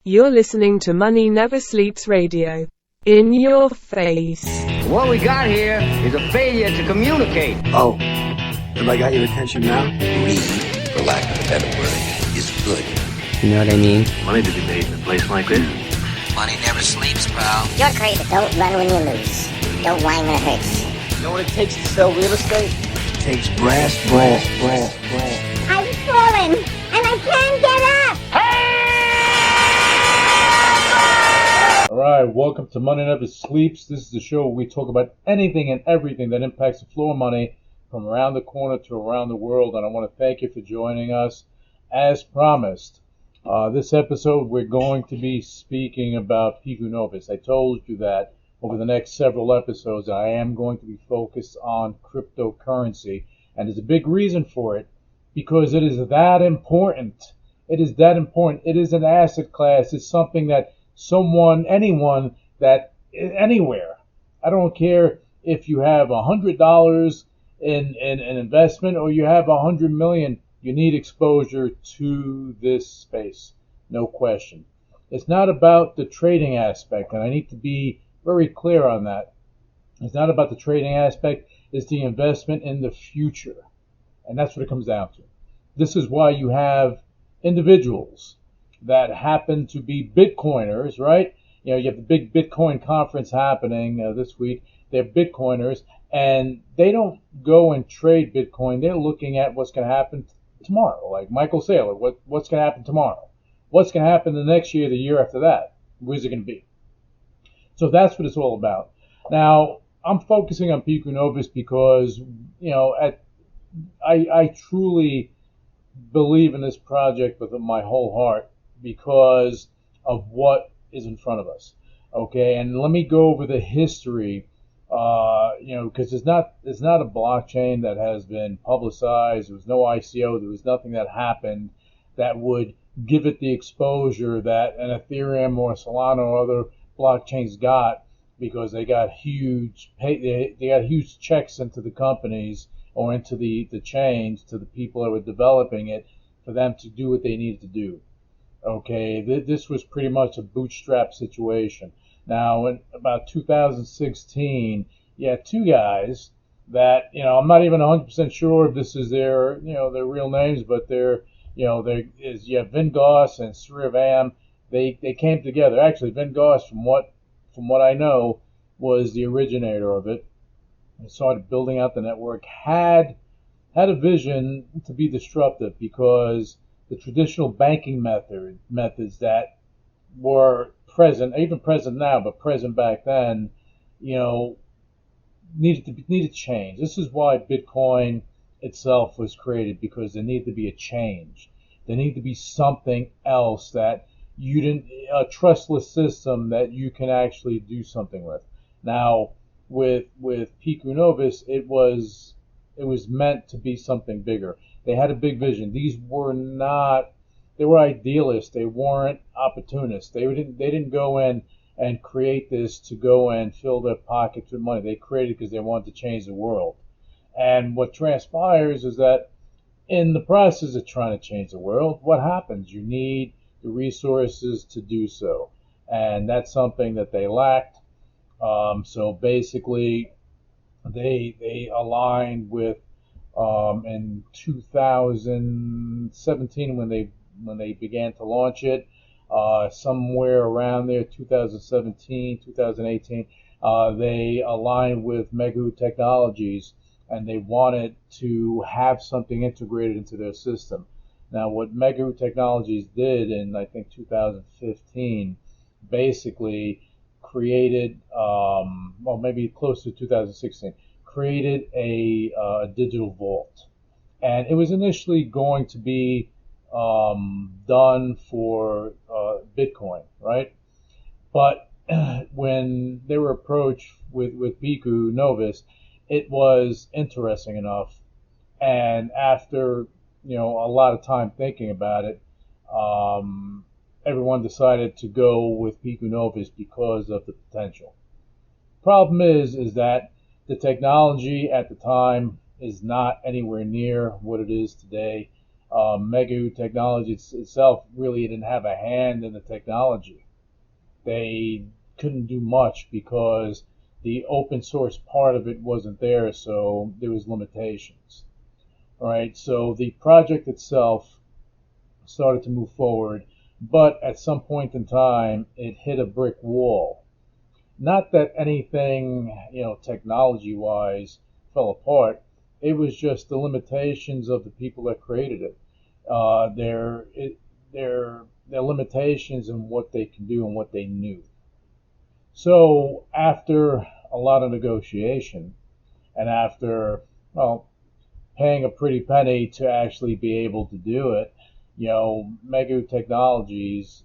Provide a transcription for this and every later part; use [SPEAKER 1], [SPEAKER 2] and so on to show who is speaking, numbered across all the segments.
[SPEAKER 1] You're listening to Money Never Sleeps Radio. In your face.
[SPEAKER 2] What we got here is a failure to communicate.
[SPEAKER 3] Oh, have I got your attention now?
[SPEAKER 4] Greed, for lack of a better word, is good.
[SPEAKER 5] You know what I mean?
[SPEAKER 6] Money to be made in a place like this.
[SPEAKER 4] Money never sleeps, pal.
[SPEAKER 7] You're crazy. Don't run when you lose. Don't whine when it hurts.
[SPEAKER 2] You know what it takes to sell real estate?
[SPEAKER 3] It takes brass.
[SPEAKER 7] I've fallen, and I can't get up.
[SPEAKER 8] All right, welcome to Money Never Sleeps. This is the show where we talk about anything and everything that impacts the flow of money from around the corner to around the world. And I want to thank you for joining us. As promised, this episode we're going to be speaking about Pico Novus. I told you that over the next several episodes I am going to be focused on cryptocurrency. And there's a big reason for it, because it is that important. It is that important. It is an asset class. It's something that anyone that anywhere. I don't care if you have $100 in investment or you have $100 million. You need exposure to this space, no question. It's not about the trading aspect, and I need to be very clear on that. It's not about the trading aspect. It's the investment in the future, and that's what it comes down to. This is why you have individuals that happen to be Bitcoiners, right? You know, you have the big Bitcoin conference happening this week. They're Bitcoiners, and they don't go and trade Bitcoin. They're looking at what's going to happen tomorrow, like Michael Saylor. What's going to happen tomorrow? What's going to happen the next year, the year after that? Where's it going to be? So that's what it's all about. Now, I'm focusing on Pico Novus because, you know, I truly believe in this project with my whole heart, because of what is in front of us. Okay, and let me go over the history, because it's not a blockchain that has been publicized. There was no ICO. There was nothing that happened that would give it the exposure that an Ethereum or Solana or other blockchains got, because they got huge checks into the companies or into the chains to the people that were developing it for them to do what they needed to do. Okay, this was pretty much a bootstrap situation. Now, in about 2016, you had two guys that, I'm not even 100% sure if this is their real names, but you have Vin Goss and Sriram. They came together. Actually, Vin Goss, from what I know, was the originator of it. And started building out the network. Had a vision to be disruptive, because the traditional banking methods that were present, even present now, but present back then, needed to change. This is why Bitcoin itself was created, because there needed to be a change. There needed to be something else that a trustless system that you can actually do something with. Now, with Pico Novus, it was meant to be something bigger. They had a big vision. They were idealists. They weren't opportunists. They didn't go in and create this to go and fill their pockets with money. They created it because they wanted to change the world. And what transpires is that in the process of trying to change the world, what happens? You need the resources to do so. And that's something that they lacked. So basically, they aligned with in 2017 when they began to launch it, somewhere around there, 2017, 2018, they aligned with Mega Technologies, and they wanted to have something integrated into their system. Now, what Mega Technologies did in, I think, 2015, basically created, maybe close to 2016, created a digital vault. And it was initially going to be done for Bitcoin, right? But when they were approached with Pico Novus, it was interesting enough. And after a lot of time thinking about it, everyone decided to go with Pico Novus because of the potential. Problem is that the technology at the time is not anywhere near what it is today. Mega Technology itself really didn't have a hand in the technology. They couldn't do much because the open source part of it wasn't there, so there was limitations. All right, so the project itself started to move forward, but at some point in time, it hit a brick wall. Not that anything, technology-wise fell apart. It was just the limitations of the people that created it. Their limitations in what they can do and what they knew. So after a lot of negotiation, and after, well, paying a pretty penny to actually be able to do it, Mega Technologies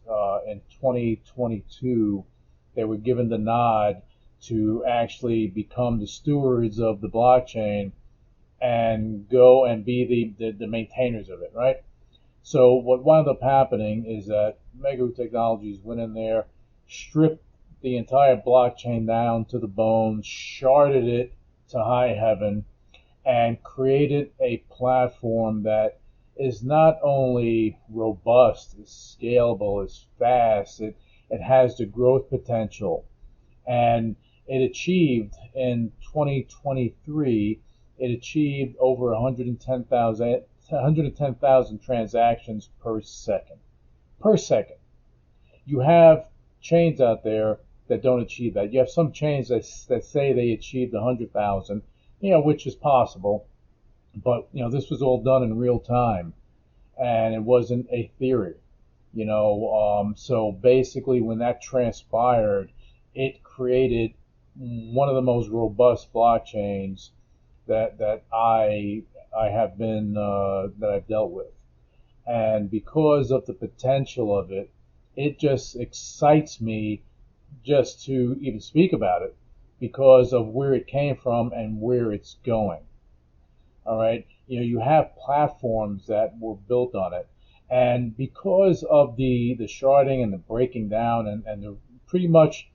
[SPEAKER 8] in 2022, they were given the nod to actually become the stewards of the blockchain and go and be the maintainers of it, right? So what wound up happening is that Mega Technologies went in there, stripped the entire blockchain down to the bone, sharded it to high heaven, and created a platform that is not only robust, it's scalable, it's fast, it has the growth potential. And it achieved in 2023, it achieved over 110,000 transactions per second. Per second. You have chains out there that don't achieve that. You have some chains that say they achieved 100,000, which is possible. But, this was all done in real time, and it wasn't a theory. So basically when that transpired, it created one of the most robust blockchains that I have been that I've dealt with. And because of the potential of it, it just excites me just to even speak about it because of where it came from and where it's going. All right, you have platforms that were built on it, and because of the sharding and the breaking down and the pretty much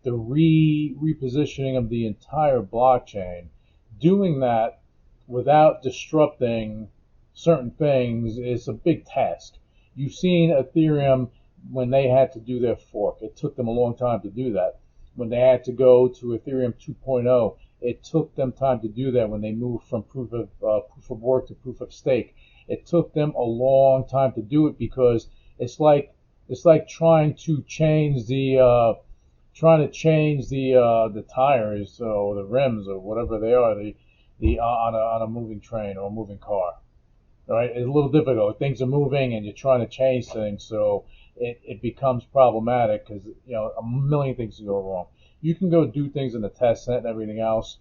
[SPEAKER 8] the repositioning of the entire blockchain, doing that without disrupting certain things is a big task. You've seen Ethereum when they had to do their fork. It took them a long time to do that. When they had to go to Ethereum 2.0, it took them time to do that. When they moved from proof of work to proof of stake, it took them a long time to do it because it's like trying to change the tires or the rims or whatever they are on a moving train or a moving car. All right, it's a little difficult. Things are moving and you're trying to change things, so it becomes problematic because a million things can go wrong. You can go do things in the test net and everything else,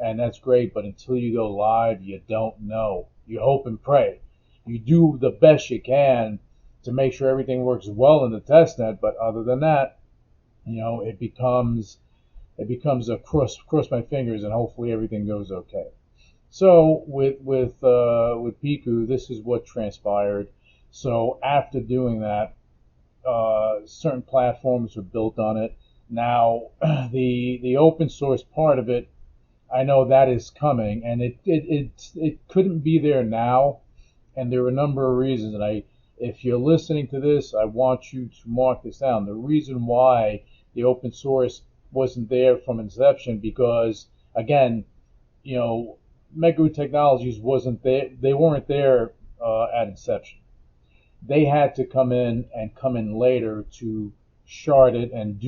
[SPEAKER 8] and that's great, but until you go live, you don't know. You hope and pray. You do the best you can to make sure everything works well in the test net, but other than that, it becomes a cross my fingers and hopefully everything goes okay. So with Piku, this is what transpired. So after doing that, certain platforms were built on it. Now, the open source part of it, I know that is coming, and it couldn't be there now, and there are a number of reasons. And if you're listening to this, I want you to mark this down. The reason why the open source wasn't there from inception, because again, Mega Technologies wasn't there. They weren't there at inception. They had to come in later to shard it and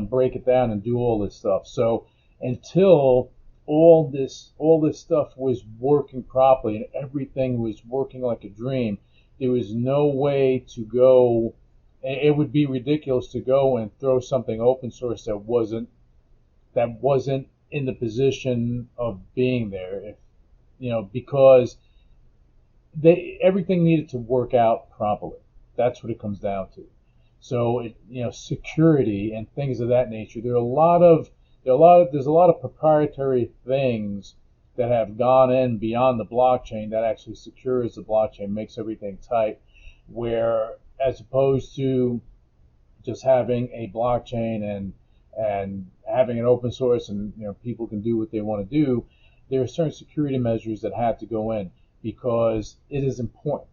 [SPEAKER 8] break it down and do all this stuff. So until all this stuff was working properly and everything was working like a dream, there was no way to go. It would be ridiculous to go and throw something open source that wasn't in the position of being there, because everything needed to work out properly. That's what it comes down to. So security and things of that nature. There's a lot of proprietary things that have gone in beyond the blockchain that actually secures the blockchain, makes everything tight. Where as opposed to just having a blockchain and having an open source and people can do what they want to do, there are certain security measures that have to go in because it is important.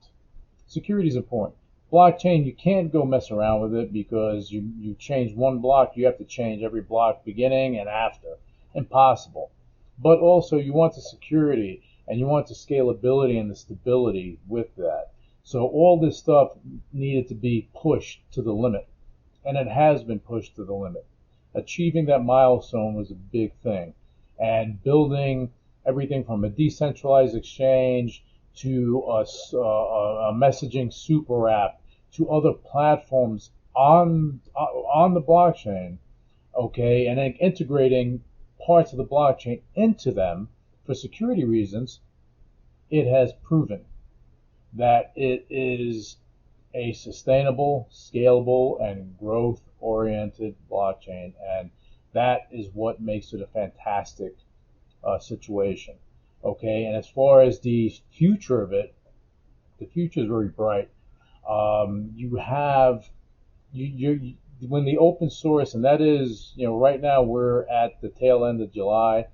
[SPEAKER 8] security is important. Blockchain, you can't go mess around with it because you change one block, you have to change every block beginning and after. Impossible. But also you want the security and you want the scalability and the stability with that. So all this stuff needed to be pushed to the limit, and it has been pushed to the limit. Achieving that milestone was a big thing, and building everything from a decentralized exchange to a messaging super app to other platforms on the blockchain, okay, and then integrating parts of the blockchain into them for security reasons, it has proven that it is a sustainable, scalable, and growth-oriented blockchain, and that is what makes it a fantastic situation. Okay, and as far as the future of it, the future is very bright. You have when the open source, and that is, right now we're at the tail end of July.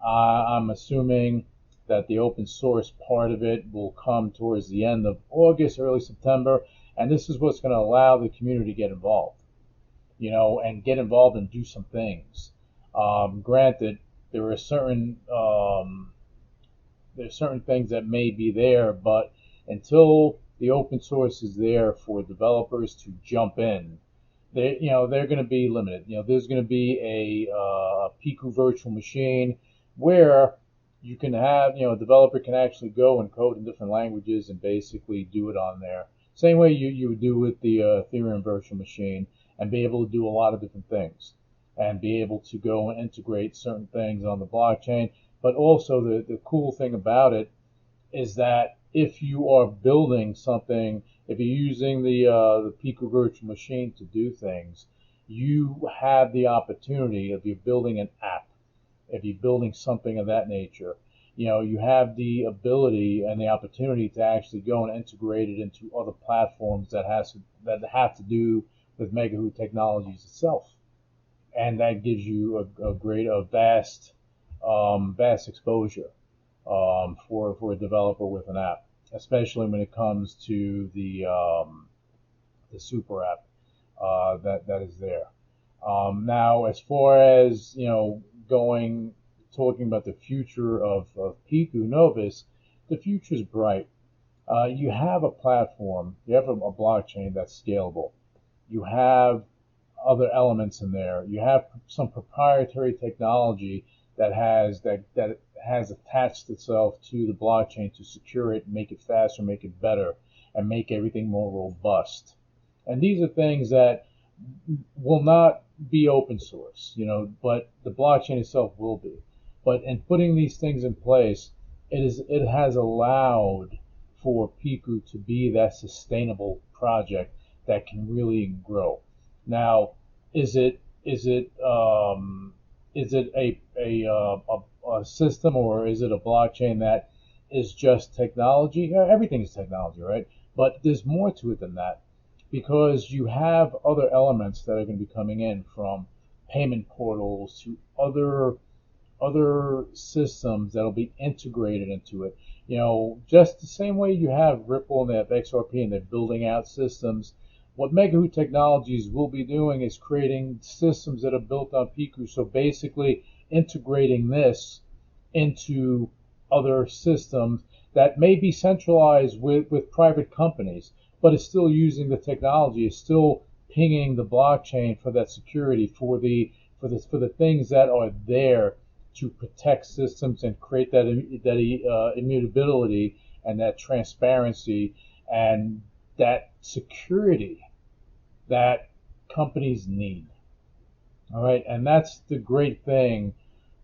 [SPEAKER 8] I'm assuming that the open source part of it will come towards the end of August, early September, and this is what's going to allow the community to get involved, and get involved and do some things. Granted, there are certain there's certain things that may be there, but until the open source is there for developers to jump in, they're going to be limited. There's going to be a Piku virtual machine where you can have, a developer can actually go and code in different languages and basically do it on there. Same way you would do with the Ethereum virtual machine, and be able to do a lot of different things and be able to go and integrate certain things on the blockchain. But also the cool thing about it is that if you are building something, if you're using the Piku virtual machine to do things, you have the opportunity, if you're building an app, if you're building something of that nature, you have the ability and the opportunity to actually go and integrate it into other platforms that have to do with Megahoot Technologies itself, and that gives you a vast exposure for a developer with an app, especially when it comes to the super app that is there. Now, as far as talking about the future of Piku Novus, the future is bright. You have a platform, you have a blockchain that's scalable. You have other elements in there. You have some proprietary technology that has attached itself to the blockchain to secure it, make it faster, make it better, and make everything more robust. And these are things that will not be open source, but the blockchain itself will be. But in putting these things in place, it has allowed for Piku to be that sustainable project that can really grow. Now, is it a system, or is it a blockchain that is just technology? Everything is technology, right? But there's more to it than that, because you have other elements that are going to be coming in, from payment portals to other systems that'll be integrated into it. Just the same way you have Ripple and they have XRP and they're building out systems. What Megahoot Technologies will be doing is creating systems that are built on Piku. So basically integrating this into other systems that may be centralized with private companies, but is still using the technology, is still pinging the blockchain for that security, for the things that are there to protect systems and create that immutability and that transparency and that security that companies need. All right, and that's the great thing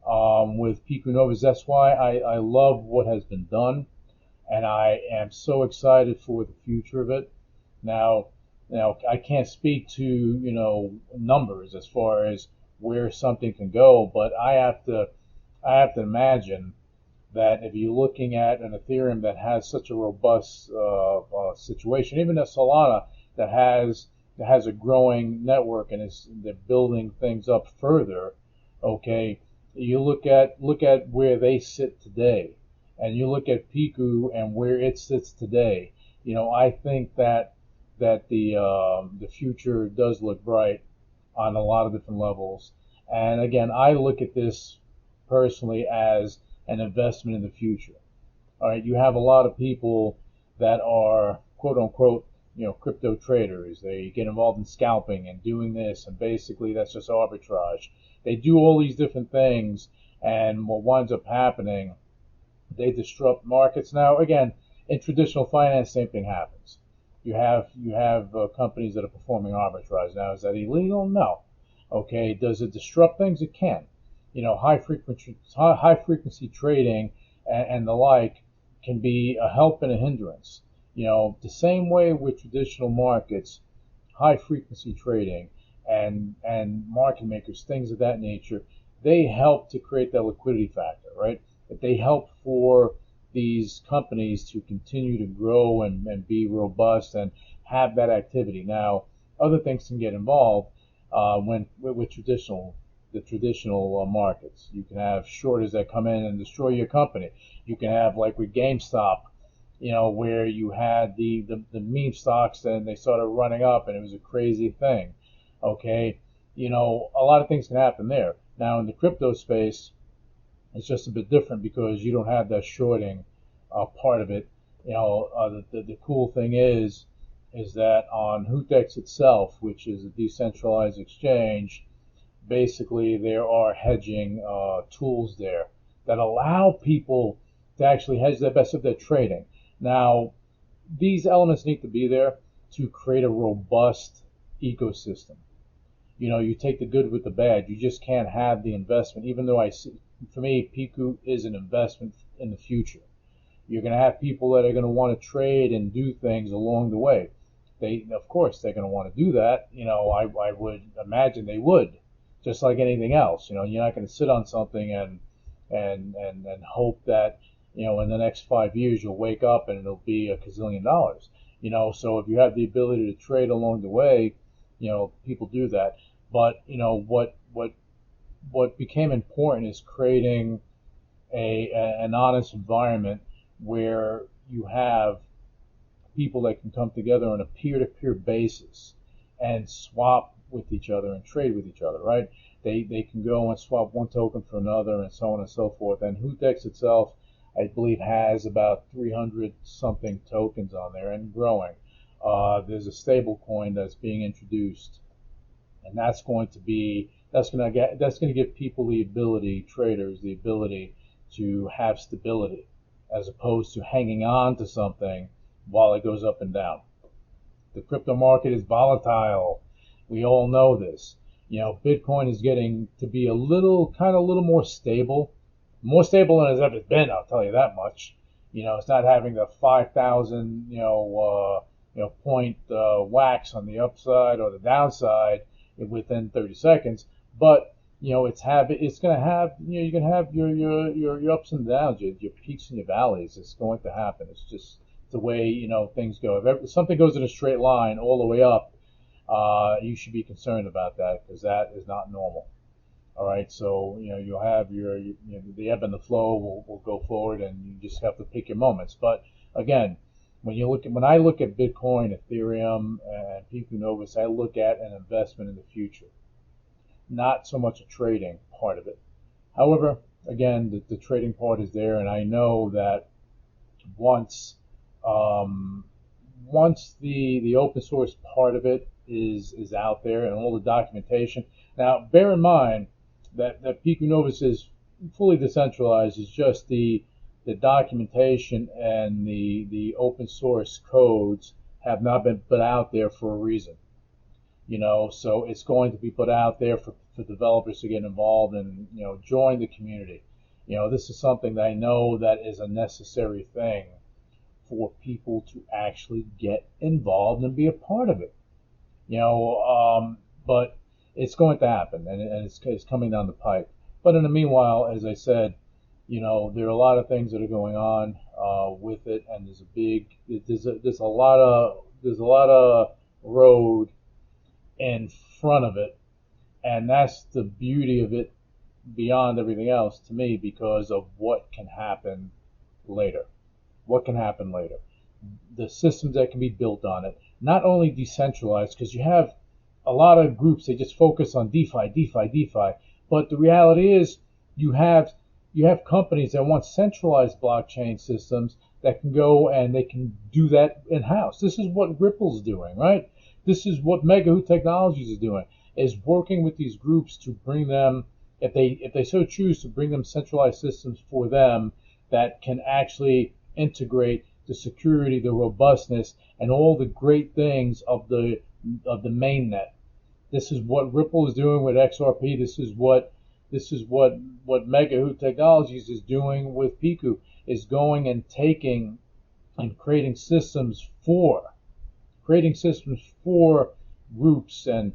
[SPEAKER 8] with Piku Novus. That's why I love what has been done, and I am so excited for the future of it. Now I can't speak to numbers as far as where something can go, but I have to imagine that if you're looking at an Ethereum that has such a robust situation, even a Solana that has a growing network and they're building things up further, okay, you look at where they sit today, and you look at Piku and where it sits today. I think that the future does look bright on a lot of different levels. And again, I look at this personally as an investment in the future. All right, you have a lot of people that are quote unquote, crypto traders. They get involved in scalping and doing this, and basically that's just arbitrage. They do all these different things, and what winds up happening, they disrupt markets. Now, again, in traditional finance, same thing happens. You have companies that are performing arbitrage. Now, is that illegal? No. Okay, does it disrupt things? It can. High frequency trading and the like can be a help and a hindrance. The same way with traditional markets, high frequency trading and market makers, things of that nature, they help to create that liquidity factor, right? They help for these companies to continue to grow and be robust and have that activity. Now, other things can get involved when with traditional markets. You can have shorters that come in and destroy your company. You can have, like with GameStop, where you had the meme stocks and they started running up and it was a crazy thing. Okay, a lot of things can happen there. Now in the crypto space, it's just a bit different because you don't have that shorting part of it. The cool thing is that on Hootex itself, which is a decentralized exchange, basically there are hedging tools there that allow people to actually hedge the best of their trading. Now, these elements need to be there to create a robust ecosystem. You take the good with the bad. You just can't have the investment, even though for me, Piku is an investment in the future. You're going to have people that are going to want to trade and do things along the way. Of course, they're going to want to do that. I would imagine they would, just like anything else. You're not going to sit on something and hope that, in the next 5 years you'll wake up and it'll be $1 gazillion. So if you have the ability to trade along the way, people do that. But what became important is creating an honest environment where you have people that can come together on a peer-to-peer basis and swap with each other and trade with each other, right? They can go and swap one token for another and so on and so forth. And Hootex itself, I believe, has about 300 something tokens on there and growing. There's a stable coin that's being introduced, and that's going to give people the ability, traders, the ability to have stability as opposed to hanging on to something while it goes up and down. The crypto market is volatile. We all know this. Bitcoin is getting to be a little more stable than it's ever been. I'll tell you that much. It's not having the 5,000 point wax on the upside or the downside within 30 seconds, but it's going to have you can have your ups and downs, your peaks and your valleys. It's going to happen. It's just the way things go. If something goes in a straight line all the way up, you should be concerned about that because that is not normal. All right, so you'll have the ebb and the flow will go forward, and you just have to pick your moments. But again, when I look at Bitcoin, Ethereum, and Piku Novus, I look at an investment in the future, not so much a trading part of it. However, again, the trading part is there, and I know that once the open source part of it is out there and all the documentation. Now, bear in mind that Piku Novus is fully decentralized. It's just the documentation and the open source codes have not been put out there for a reason. So it's going to be put out there for developers to get involved and join the community. This is something that I know that is a necessary thing for people to actually get involved and be a part of it. But it's going to happen, and it's coming down the pipe. But in the meanwhile, as I said, there are a lot of things that are going on with it, and there's a lot of road in front of it, and that's the beauty of it beyond everything else to me because of what can happen later. What can happen later? the systems that can be built on it. Not only decentralized, because you have a lot of groups that just focus on DeFi, but the reality is you have companies that want centralized blockchain systems that can go and they can do that in-house. This is what Ripple's doing, right? This is what Mega Hoot Technologies is doing, is working with these groups to bring them, if they so choose, to bring them centralized systems for them that can actually integrate the security, the robustness, and all the great things of the mainnet. This is what Ripple is doing with XRP. This is what Mega Hoot Technologies is doing with Piku, is going and taking and creating systems for groups and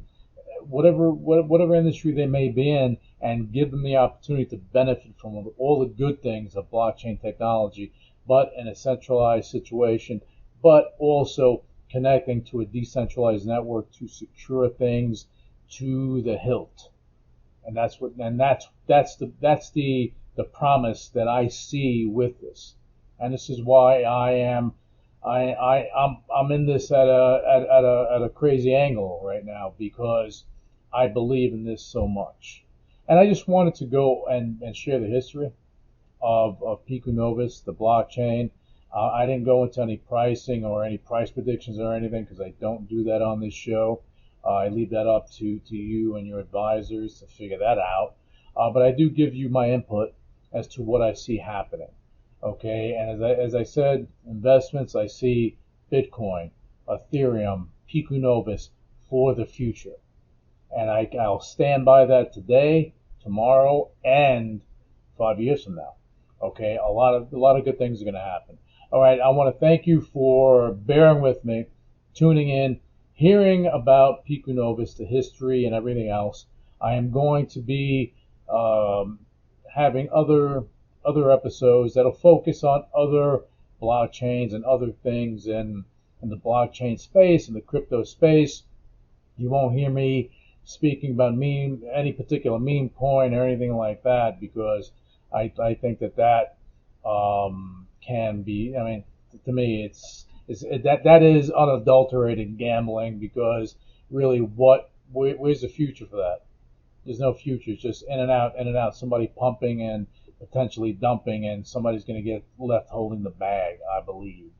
[SPEAKER 8] whatever industry they may be in, and give them the opportunity to benefit from all the good things of blockchain technology, but in a centralized situation, but also connecting to a decentralized network to secure things to the hilt. And that's the promise that I see with this. And this is why I'm in this at a crazy angle right now, because I believe in this so much. And I just wanted to go and share the history of Piku Novus, the blockchain. I didn't go into any pricing or any price predictions or anything, because I don't do that on this show. I leave that up to you and your advisors to figure that out. But I do give you my input as to what I see happening. Okay, and as I said, investments, I see Bitcoin, Ethereum, Piku Novus for the future. And I'll stand by that today, tomorrow, and 5 years from now. Okay, a lot of good things are going to happen. All right, I want to thank you for bearing with me, tuning in, hearing about Piku Novus, the history, and everything else. I am going to be having other episodes that'll focus on other blockchains and other things in the blockchain space, in the crypto space. You won't hear me speaking about any particular meme coin or anything like that, because I think that can be, I mean, to me, that is unadulterated gambling, because really, where's the future for that? There's no future. It's just in and out, somebody pumping and potentially dumping, and somebody's going to get left holding the bag, I believe.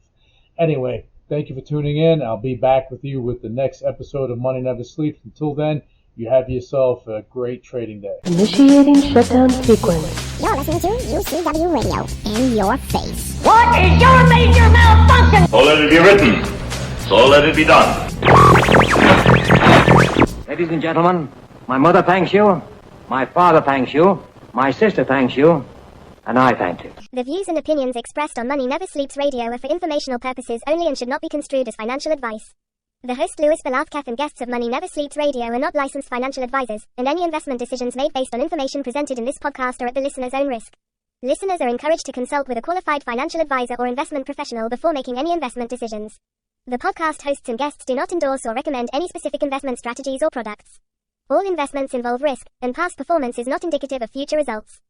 [SPEAKER 8] Anyway, thank you for tuning in. I'll be back with you with the next episode of Money Never Sleeps. Until then, you have yourself a great trading day.
[SPEAKER 1] Initiating shutdown sequence.
[SPEAKER 7] You're listening to UCW Radio. In your face.
[SPEAKER 2] What is your major malfunction?
[SPEAKER 6] So let it be written. So let it be done.
[SPEAKER 2] Ladies and gentlemen, my mother thanks you, my father thanks you, my sister thanks you, and I thank you.
[SPEAKER 5] The views and opinions expressed on Money Never Sleeps Radio are for informational purposes only and should not be construed as financial advice. The host Louis Velazquez and guests of Money Never Sleeps Radio are not licensed financial advisors, and any investment decisions made based on information presented in this podcast are at the listener's own risk. Listeners are encouraged to consult with a qualified financial advisor or investment professional before making any investment decisions. The podcast hosts and guests do not endorse or recommend any specific investment strategies or products. All investments involve risk, and past performance is not indicative of future results.